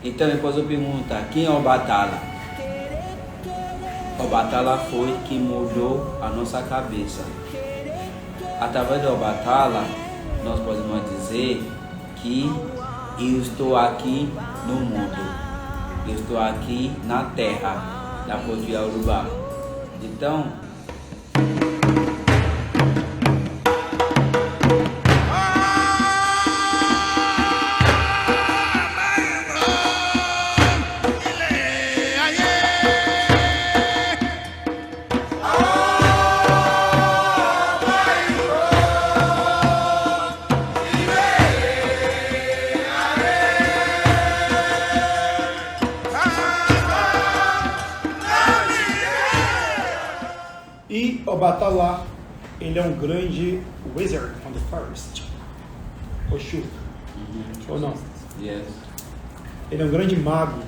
Então depois eu pergunto, quem é Obatala? Obatala foi que mudou a nossa cabeça. Através de Obatala, nós podemos dizer que eu estou aqui no mundo. Eu estou aqui na terra da cultura Urubá. Então, e Obatala, ele é um grande wizard from the forest. Oxu. Ou não? yes. Ele é um grande mago,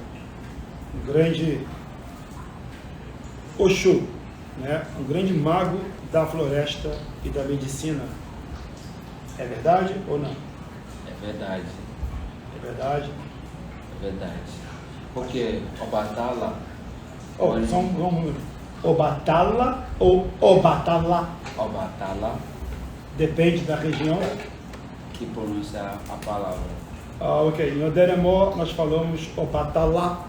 um grande Oxu, né? Um grande mago da floresta e da medicina. É verdade ou não? É verdade. É verdade. É verdade. Porque Obatala, Oh, só um minuto. Obatala ou Obatala? Obatala, Depende da região. que pronuncia a palavra. Ok. Em Oderemó nós falamos Obatala.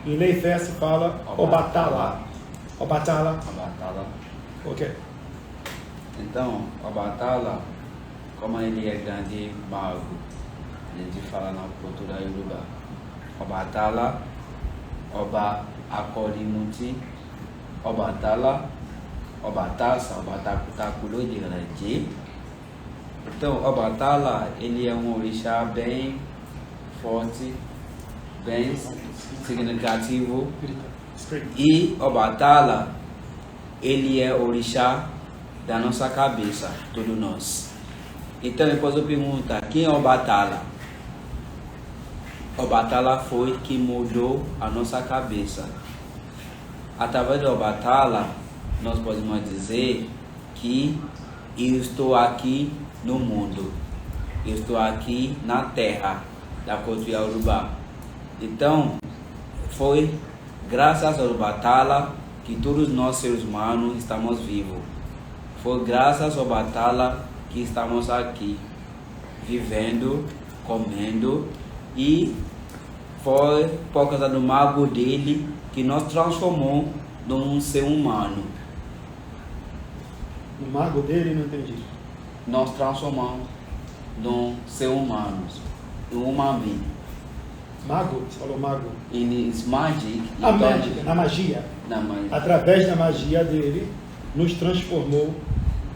Em Leifé se fala Obatala. Obatala. Obatala. Ok. Então, Obatala, como ele é grande mago, a gente fala na cultura Yoruba. Obatala, Oba Akorimuti, Obatala, Obatasa, Obatakulo de grande. Então, Obatala, ele é um orixá bem forte, bem significativo. E Obatala, ele é orixá da nossa cabeça, todos nós. Então depois eu pergunto, quem é Obatala? Obatala foi que mudou a nossa cabeça. Através de Obatala, nós podemos dizer que eu estou aqui no mundo. Eu estou aqui na terra da cultura Urubá. Então, foi graças a Obatala que todos nós seres humanos estamos vivos. Foi graças a Obatala que estamos aqui, vivendo, comendo, e foi por causa do mago dele que nos transformou num ser humano. O mago dele, não entendi. Nós transformamos num ser humano, um homem. Mago? Você falou mago? In his magic, A mágica, na magia. na magia. Através da magia dele, nos transformou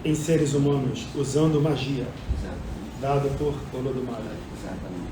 em seres humanos, usando magia, Exatamente. dada por Olodumare. Exatamente.